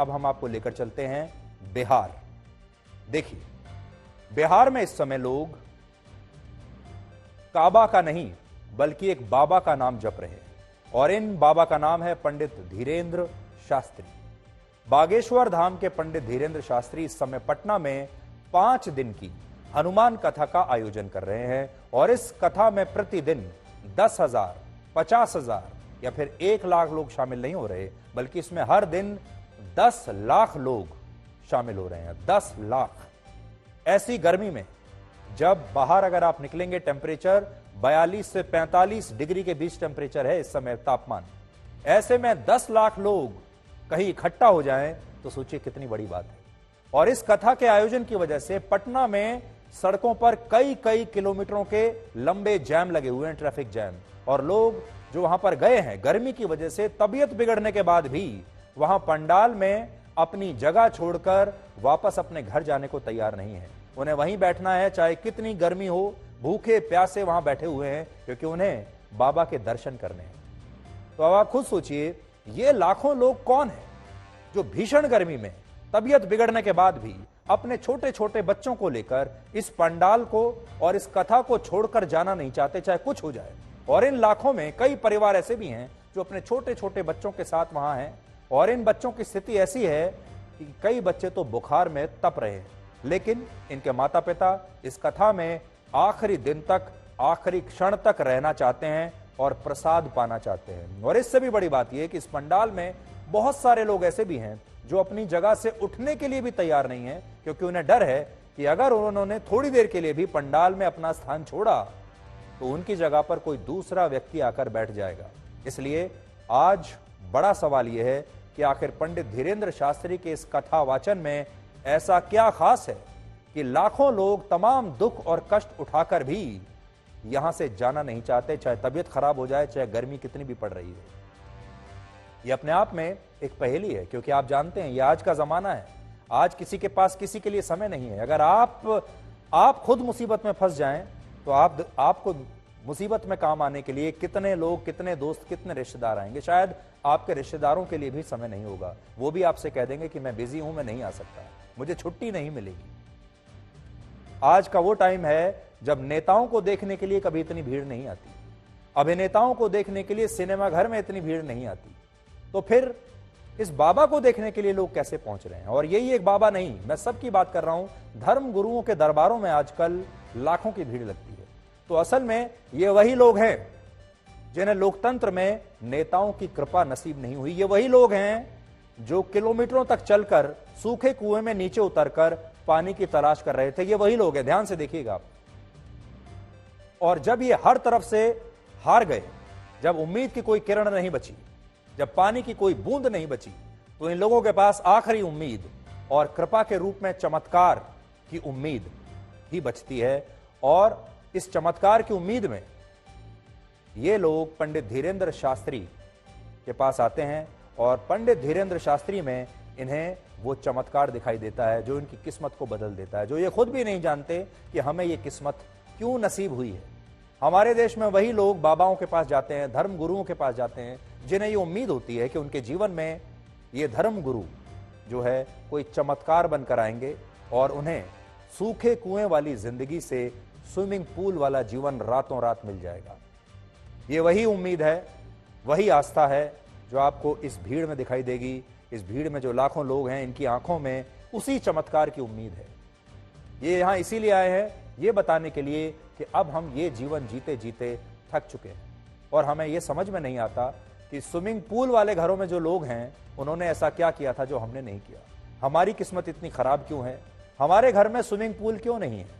अब हम आपको लेकर चलते हैं बिहार। देखिए, बिहार में इस समय लोग काबा का नहीं बल्कि एक बाबा का नाम जप रहे हैं, और इन बाबा का नाम है पंडित धीरेंद्र शास्त्री। बागेश्वर धाम के पंडित धीरेंद्र शास्त्री इस समय पटना में 5 दिन की हनुमान कथा का आयोजन कर रहे हैं, और इस कथा में प्रतिदिन 10,000, 50,000 या फिर 1 लाख लोग शामिल नहीं हो रहे, बल्कि इसमें हर दिन 10 लाख लोग शामिल हो रहे हैं। 10 लाख। ऐसी गर्मी में जब बाहर अगर आप निकलेंगे, टेम्परेचर 42 से 45 डिग्री के बीच टेम्परेचर है इस समय तापमान, ऐसे में 10 लाख लोग कहीं इकट्ठा हो जाएं तो सोचिए कितनी बड़ी बात है। और इस कथा के आयोजन की वजह से पटना में सड़कों पर कई कई किलोमीटरों के लंबे जैम लगे हुए हैं, ट्रैफिक जैम, और लोग जो वहां पर गए हैं गर्मी की वजह से तबीयत बिगड़ने के बाद भी वहां पंडाल में अपनी जगह छोड़कर वापस अपने घर जाने को तैयार नहीं है। उन्हें वहीं बैठना है, चाहे कितनी गर्मी हो, भूखे प्यासे वहां बैठे हुए हैं, क्योंकि उन्हें बाबा के दर्शन करने हैं। तो अब आप खुद सोचिए, ये लाखों लोग कौन है जो भीषण गर्मी में तबीयत बिगड़ने के बाद भी अपने छोटे छोटे बच्चों को लेकर इस पंडाल को और इस कथा को छोड़कर जाना नहीं चाहते, चाहे कुछ हो जाए। और इन लाखों में कई परिवार ऐसे भी हैं जो अपने छोटे छोटे बच्चों के साथ वहां हैं, और इन बच्चों की स्थिति ऐसी है कि कई बच्चे तो बुखार में तप रहे हैं, लेकिन इनके माता पिता इस कथा में आखिरी दिन तक, आखिरी क्षण तक रहना चाहते हैं और प्रसाद पाना चाहते हैं। और इससे भी बड़ी बात यह है कि इस पंडाल में बहुत सारे लोग ऐसे भी हैं जो अपनी जगह से उठने के लिए भी तैयार नहीं है, क्योंकि उन्हें डर है कि अगर उन्होंने थोड़ी देर के लिए भी पंडाल में अपना स्थान छोड़ा तो उनकी जगह पर कोई दूसरा व्यक्ति आकर बैठ जाएगा। इसलिए आज बड़ा सवाल यह है कि आखिर पंडित धीरेंद्र शास्त्री के इस कथा वाचन में ऐसा क्या खास है कि लाखों लोग तमाम दुख और कष्ट उठाकर भी यहां से जाना नहीं चाहते, चाहे तबीयत खराब हो जाए, चाहे गर्मी कितनी भी पड़ रही है। यह अपने आप में एक पहेली है, क्योंकि आप जानते हैं यह आज का जमाना है। आज किसी के पास किसी के लिए समय नहीं है। अगर आप खुद मुसीबत में फंस जाएं तो आपको मुसीबत में काम आने के लिए कितने लोग, कितने दोस्त, कितने रिश्तेदार आएंगे। शायद आपके रिश्तेदारों के लिए भी समय नहीं होगा, वो भी आपसे कह देंगे कि मैं बिजी हूं, मैं नहीं आ सकता, मुझे छुट्टी नहीं मिलेगी। आज का वो टाइम है जब नेताओं को देखने के लिए कभी इतनी भीड़ नहीं आती, अभिनेताओं को देखने के लिए सिनेमा घर में इतनी भीड़ नहीं आती, तो फिर इस बाबा को देखने के लिए लोग कैसे पहुंच रहे हैं। और यही एक बाबा नहीं, मैं सबकी बात कर रहा हूं, धर्म गुरुओं के दरबारों में आजकल लाखों की भीड़ लगती है। तो असल में ये वही लोग हैं जिन्हें लोकतंत्र में नेताओं की कृपा नसीब नहीं हुई। ये वही लोग हैं जो किलोमीटरों तक चलकर सूखे कुएं में नीचे उतरकर पानी की तलाश कर रहे थे। ये वही लोग हैं, ध्यान से देखिएगा आप। और जब ये हर तरफ से हार गए, जब उम्मीद की कोई किरण नहीं बची, जब पानी की कोई बूंद नहीं बची, तो इन लोगों के पास आखिरी उम्मीद और कृपा के रूप में चमत्कार की उम्मीद ही बचती है। और इस चमत्कार की उम्मीद में ये लोग पंडित धीरेंद्र शास्त्री के पास आते हैं, और पंडित धीरेंद्र शास्त्री में इन्हें वो चमत्कार दिखाई देता है जो इनकी किस्मत को बदल देता है, जो ये खुद भी नहीं जानते कि हमें ये किस्मत क्यों नसीब हुई है। हमारे देश में वही लोग बाबाओं के पास जाते हैं, धर्म गुरुओं के पास जाते हैं, जिन्हें ये उम्मीद होती है कि उनके जीवन में ये धर्म गुरु जो है कोई चमत्कार बनकर आएंगे और उन्हें सूखे कुएं वाली जिंदगी से स्विमिंग पूल वाला जीवन रातों रात मिल जाएगा। ये वही उम्मीद है, वही आस्था है जो आपको इस भीड़ में दिखाई देगी। इस भीड़ में जो लाखों लोग हैं, इनकी आंखों में उसी चमत्कार की उम्मीद है। ये यहां इसीलिए आए हैं, ये बताने के लिए कि अब हम ये जीवन जीते जीते थक चुके हैं, और हमें ये समझ में नहीं आता कि स्विमिंग पूल वाले घरों में जो लोग हैं उन्होंने ऐसा क्या किया था जो हमने नहीं किया। हमारी किस्मत इतनी खराब क्यों है? हमारे घर में स्विमिंग पूल क्यों नहीं है?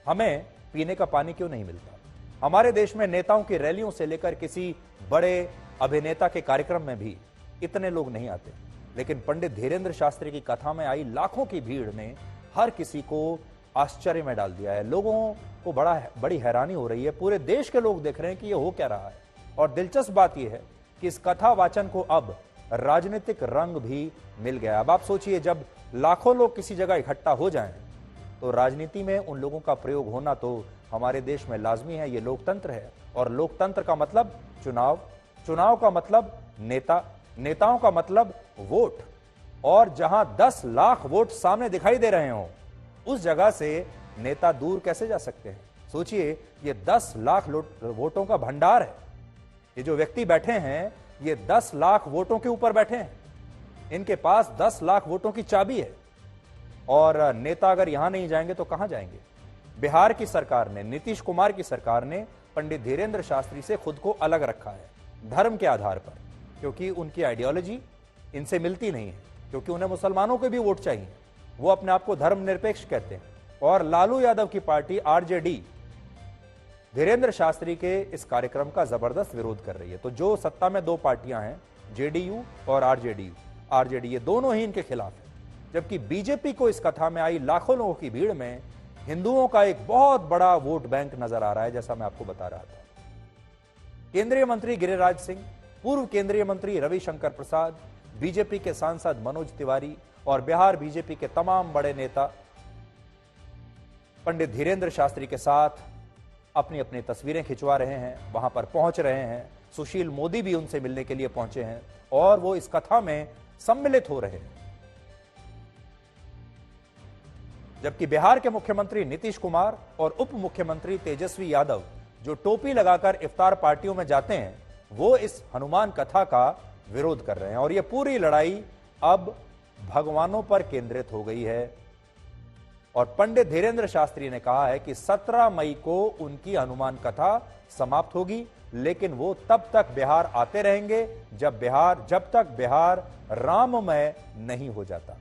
हमें पीने का पानी क्यों नहीं मिलता? हमारे देश में नेताओं की रैलियों से लेकर किसी बड़े अभिनेता के कार्यक्रम में भी इतने लोग नहीं आते, लेकिन पंडित धीरेंद्र शास्त्री की कथा में आई लाखों की भीड़ ने हर किसी को आश्चर्य में डाल दिया है। लोगों को बड़ी हैरानी हो रही है, पूरे देश के लोग देख रहे हैं कि ये हो क्या रहा है। और दिलचस्प बात यह है कि इस कथा वाचन को अब राजनीतिक रंग भी मिल गया। अब आप सोचिए, जब लाखों लोग किसी जगह इकट्ठा हो जाएं तो राजनीति में उन लोगों का प्रयोग होना तो हमारे देश में लाजमी है। ये लोकतंत्र है, और लोकतंत्र का मतलब चुनाव, चुनाव का मतलब नेता, नेताओं का मतलब वोट, और जहां 10 लाख वोट सामने दिखाई दे रहे हों, उस जगह से नेता दूर कैसे जा सकते हैं? सोचिए, ये 10 लाख वोटों का भंडार है। ये जो व्यक्ति बैठे हैं, ये 10 लाख वोटों के ऊपर बैठे हैं। इनके पास 10 लाख वोटों की चाबी है, और नेता अगर यहां नहीं जाएंगे तो कहां जाएंगे? बिहार की सरकार ने, नीतीश कुमार की सरकार ने पंडित धीरेंद्र शास्त्री से खुद को अलग रखा है धर्म के आधार पर, क्योंकि उनकी आइडियोलॉजी इनसे मिलती नहीं है, क्योंकि उन्हें मुसलमानों के भी वोट चाहिए। वो अपने आप को धर्मनिरपेक्ष कहते हैं। और लालू यादव की पार्टी आरजेडी धीरेंद्र शास्त्री के इस कार्यक्रम का जबरदस्त विरोध कर रही है। तो जो सत्ता में दो पार्टियां हैं, जेडीयू और आरजेडी, ये दोनों ही इनके खिलाफ है। जबकि बीजेपी को इस कथा में आई लाखों लोगों की भीड़ में हिंदुओं का एक बहुत बड़ा वोट बैंक नजर आ रहा है, जैसा मैं आपको बता रहा था। केंद्रीय मंत्री गिरिराज सिंह, पूर्व केंद्रीय मंत्री रविशंकर प्रसाद, बीजेपी के सांसद मनोज तिवारी और बिहार बीजेपी के तमाम बड़े नेता पंडित धीरेंद्र शास्त्री के साथ अपनी अपनी तस्वीरें खिंचवा रहे हैं, वहां पर पहुंच रहे हैं। सुशील मोदी भी उनसे मिलने के लिए पहुंचे हैं और वो इस कथा में सम्मिलित हो रहे हैं। जबकि बिहार के मुख्यमंत्री नीतीश कुमार और उप मुख्यमंत्री तेजस्वी यादव, जो टोपी लगाकर इफ्तार पार्टियों में जाते हैं, वो इस हनुमान कथा का विरोध कर रहे हैं। और यह पूरी लड़ाई अब भगवानों पर केंद्रित हो गई है। और पंडित धीरेंद्र शास्त्री ने कहा है कि 17 मई को उनकी हनुमान कथा समाप्त होगी, लेकिन वो तब तक बिहार आते रहेंगे जब तक बिहार राममय नहीं हो जाता।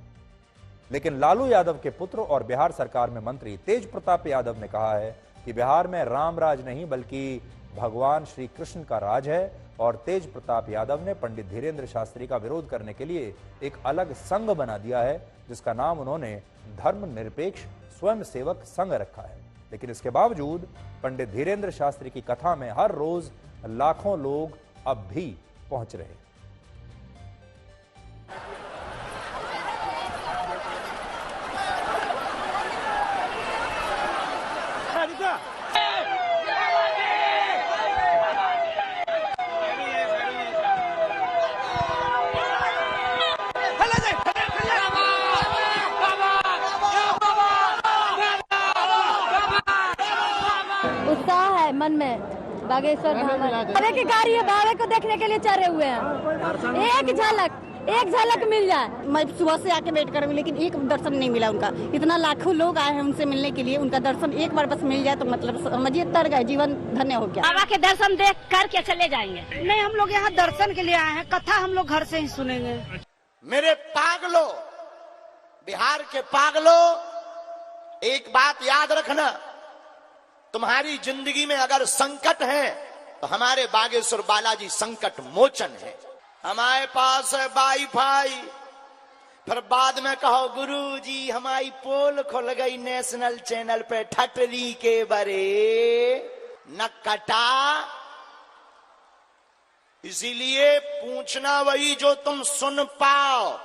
लेकिन लालू यादव के पुत्र और बिहार सरकार में मंत्री तेज प्रताप यादव ने कहा है कि बिहार में राम राज नहीं बल्कि भगवान श्री कृष्ण का राज है। और तेज प्रताप यादव ने पंडित धीरेंद्र शास्त्री का विरोध करने के लिए एक अलग संघ बना दिया है, जिसका नाम उन्होंने धर्मनिरपेक्ष स्वयंसेवक संघ रखा है। लेकिन इसके बावजूद पंडित धीरेंद्र शास्त्री की कथा में हर रोज लाखों लोग अब भी पहुंच रहे हैं। उत्साह है मन में। बागेश्वर धाम बाबे की गाड़ी है, बाबे को देखने के लिए चढ़े हुए हैं। एक झलक मिल जाए। मैं सुबह से आके वेट कर रही हूँ, लेकिन एक दर्शन नहीं मिला उनका। इतना लाखों लोग आए हैं उनसे मिलने के लिए, उनका दर्शन एक बार बस मिल जाए तो मतलब समझिए तर गए, जीवन धन्य हो गया। बाबा के दर्शन देख करके चले जाएंगे। नहीं, हम लोग यहाँ दर्शन के लिए आए हैं, कथा हम लोग घर से ही सुनेंगे। मेरे पागलों, बिहार के पागलों, एक बात याद रखना, तुम्हारी जिंदगी में अगर संकट है तो हमारे बागेश्वर बालाजी संकट मोचन है। हमारे पास है वाईफाई, फिर बाद में कहो गुरुजी हमारी पोल खुल गई नेशनल चैनल पे ठटरी के बरे न कटा। इसीलिए पूछना वही जो तुम सुन पाओ।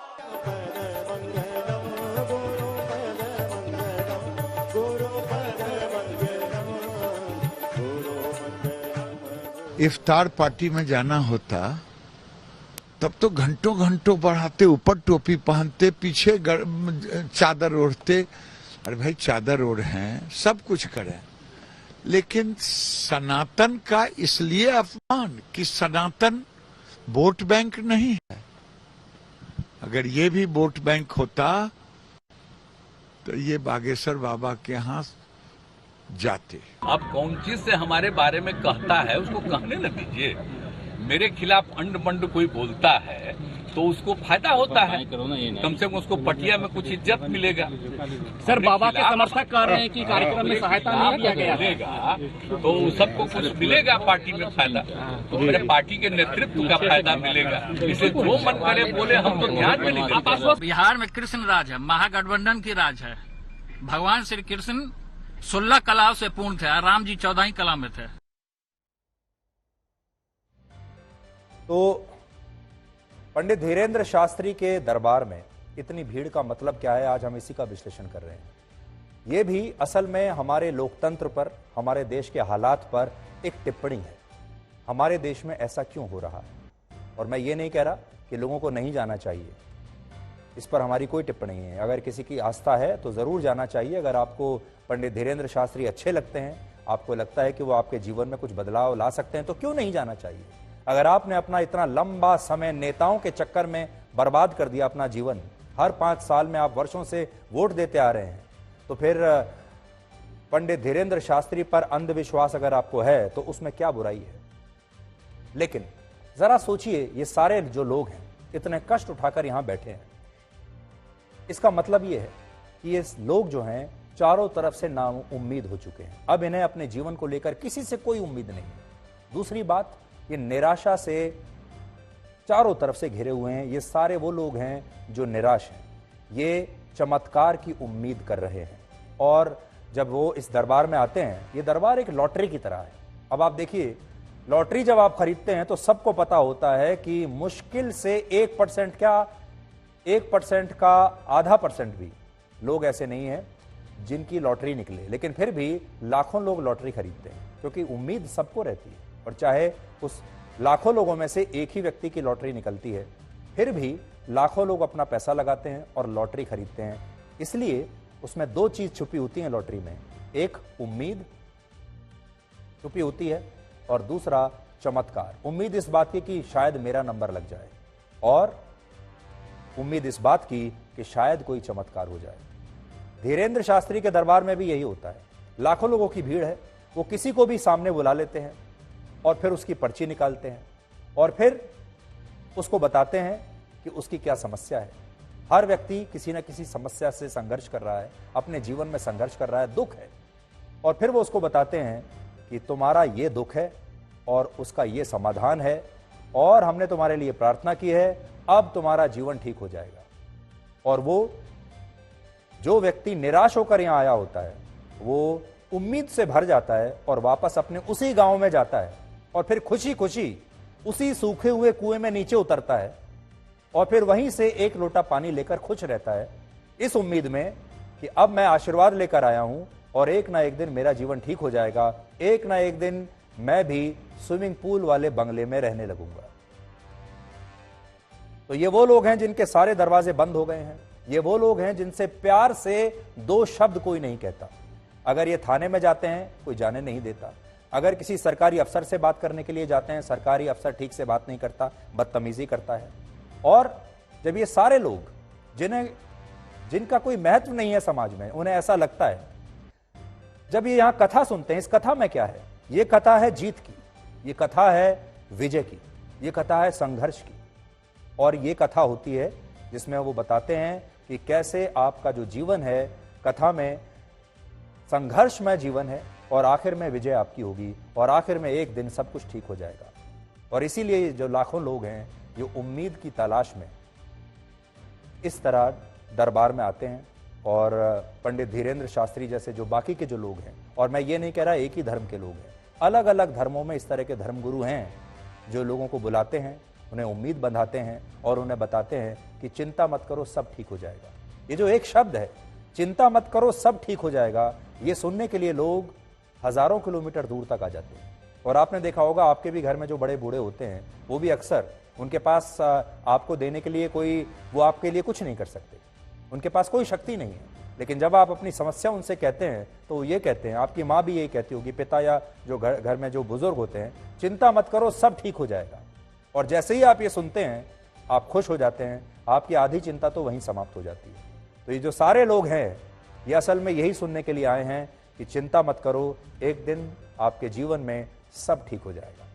इफ्तार पार्टी में जाना होता तब तो घंटों घंटों बढ़ाते, ऊपर टोपी पहनते, पीछे चादर ओढ़ते। अरे भाई चादर ओढ़ हैं, सब कुछ करें, लेकिन सनातन का इसलिए अपमान कि सनातन वोट बैंक नहीं है। अगर ये भी वोट बैंक होता तो ये बागेश्वर बाबा के यहाँ जाते। अब कौन चीज से हमारे बारे में कहता है उसको कहने न दीजिए। मेरे खिलाफ अंड बंड कोई बोलता है तो उसको फायदा होता है, कम से कम उसको पटिया में कुछ इज्जत मिलेगा। सर, बाबा के समर्थक कह रहे हैं कि कार्यक्रम में सहायता नहीं किया गया मिलेगा तो सबको कुछ मिलेगा, पार्टी में फायदा, तो मेरे पार्टी के नेतृत्व का फायदा मिलेगा। इसे जो मन करे बोले, हम तो ध्यान में नहीं देते। बिहार में कृष्ण राज है, महागठबंधन की राज है। भगवान श्री कृष्ण 16 कलाओं से पूर्ण थे, राम जी 14 ही कला में थे। तो पंडित धीरेंद्र शास्त्री के दरबार में इतनी भीड़ का मतलब क्या है, आज हम इसी का विश्लेषण कर रहे हैं। यह भी असल में हमारे लोकतंत्र पर, हमारे देश के हालात पर एक टिप्पणी है। हमारे देश में ऐसा क्यों हो रहा है? और मैं ये नहीं कह रहा कि लोगों को नहीं जाना चाहिए, इस पर हमारी कोई टिप्पणी नहीं है। अगर किसी की आस्था है तो ज़रूर जाना चाहिए। अगर आपको पंडित धीरेंद्र शास्त्री अच्छे लगते हैं, आपको लगता है कि वो आपके जीवन में कुछ बदलाव ला सकते हैं, तो क्यों नहीं जाना चाहिए। अगर आपने अपना इतना लंबा समय नेताओं के चक्कर में बर्बाद कर दिया अपना जीवन, हर 5 साल में आप वर्षों से वोट देते आ रहे हैं, तो फिर पंडित धीरेंद्र शास्त्री पर अंधविश्वास अगर आपको है तो उसमें क्या बुराई है। लेकिन जरा सोचिए, ये सारे जो लोग हैं इतने कष्ट उठाकर यहां बैठे हैं, इसका मतलब ये है कि ये लोग जो हैं चारों तरफ से नाउम्मीद हो चुके हैं। अब इन्हें अपने जीवन को लेकर किसी से कोई उम्मीद नहीं है। दूसरी बात, ये निराशा से चारों तरफ से घिरे हुए हैं। ये सारे वो लोग हैं जो निराश हैं, ये चमत्कार की उम्मीद कर रहे हैं। और जब वो इस दरबार में आते हैं, ये दरबार एक लॉटरी की तरह है। अब आप देखिए, लॉटरी जब आप खरीदते हैं तो सबको पता होता है कि मुश्किल से 1% क्या, 1% का आधा % भी लोग ऐसे नहीं हैं जिनकी लॉटरी निकले। लेकिन फिर भी लाखों लोग लॉटरी खरीदते हैं, क्योंकि उम्मीद सबको रहती है। और चाहे उस लाखों लोगों में से एक ही व्यक्ति की लॉटरी निकलती है, फिर भी लाखों लोग अपना पैसा लगाते हैं और लॉटरी खरीदते हैं। इसलिए उसमें 2 चीज छुपी होती हैं लॉटरी में, एक उम्मीद छुपी होती है और दूसरा चमत्कार। उम्मीद इस बात की कि शायद मेरा नंबर लग जाए, और उम्मीद इस बात की कि शायद कोई चमत्कार हो जाए। धीरेंद्र शास्त्री के दरबार में भी यही होता है। लाखों लोगों की भीड़ है, वो किसी को भी सामने बुला लेते हैं और फिर उसकी पर्ची निकालते हैं और फिर उसको बताते हैं कि उसकी क्या समस्या है। हर व्यक्ति किसी न किसी समस्या से संघर्ष कर रहा है, अपने जीवन में संघर्ष कर रहा है, दुख है, और फिर वो उसको बताते हैं कि तुम्हारा ये दुख है और उसका ये समाधान है, और हमने तुम्हारे लिए प्रार्थना की है, अब तुम्हारा जीवन ठीक हो जाएगा। और वो जो व्यक्ति निराश होकर यहां आया होता है, वो उम्मीद से भर जाता है और वापस अपने उसी गांव में जाता है और फिर खुशी खुशी उसी सूखे हुए कुएं में नीचे उतरता है और फिर वहीं से 1 लोटा पानी लेकर खुश रहता है, इस उम्मीद में कि अब मैं आशीर्वाद लेकर आया हूं और एक ना एक दिन मेरा जीवन ठीक हो जाएगा, एक ना एक दिन मैं भी स्विमिंग पूल वाले बंगले में रहने लगूंगा। तो ये वो लोग हैं जिनके सारे दरवाजे बंद हो गए हैं। ये वो लोग हैं जिनसे प्यार से 2 शब्द कोई नहीं कहता। अगर ये थाने में जाते हैं, कोई जाने नहीं देता। अगर किसी सरकारी अफसर से बात करने के लिए जाते हैं, सरकारी अफसर ठीक से बात नहीं करता, बदतमीजी करता है। और जब ये सारे लोग जिनका कोई महत्व नहीं है समाज में, उन्हें ऐसा लगता है, जब ये यहां कथा सुनते हैं, इस कथा में क्या है? ये कथा है जीत की, ये कथा है विजय की, ये कथा है संघर्ष की। और ये कथा होती है जिसमें वो बताते हैं कि कैसे आपका जो जीवन है, कथा में संघर्षमय जीवन है और आखिर में विजय आपकी होगी और आखिर में एक दिन सब कुछ ठीक हो जाएगा। और इसीलिए जो लाखों लोग हैं, जो उम्मीद की तलाश में इस तरह दरबार में आते हैं। और पंडित धीरेंद्र शास्त्री जैसे जो बाकी के जो लोग हैं, और मैं ये नहीं कह रहा एक ही धर्म के लोग हैं, अलग अलग धर्मों में इस तरह के धर्मगुरु हैं जो लोगों को बुलाते हैं, उन्हें उम्मीद बंधाते हैं और उन्हें बताते हैं कि चिंता मत करो, सब ठीक हो जाएगा। ये जो एक शब्द है, चिंता मत करो सब ठीक हो जाएगा, ये सुनने के लिए लोग हजारों किलोमीटर दूर तक आ जाते हैं। और आपने देखा होगा, आपके भी घर में जो बड़े बूढ़े होते हैं, वो भी अक्सर, उनके पास आपको देने के लिए कोई, वो आपके लिए कुछ नहीं कर सकते, उनके पास कोई शक्ति नहीं है। लेकिन जब आप अपनी समस्या उनसे कहते हैं तो वो ये कहते हैं, आपकी माँ भी यही कहती होगी, पिता या जो घर में जो बुजुर्ग होते हैं, चिंता मत करो सब ठीक हो जाएगा। और जैसे ही आप ये सुनते हैं, आप खुश हो जाते हैं, आपकी आधी चिंता तो वहीं समाप्त हो जाती है। तो ये जो सारे लोग हैं, ये असल में यही सुनने के लिए आए हैं कि चिंता मत करो, एक दिन आपके जीवन में सब ठीक हो जाएगा।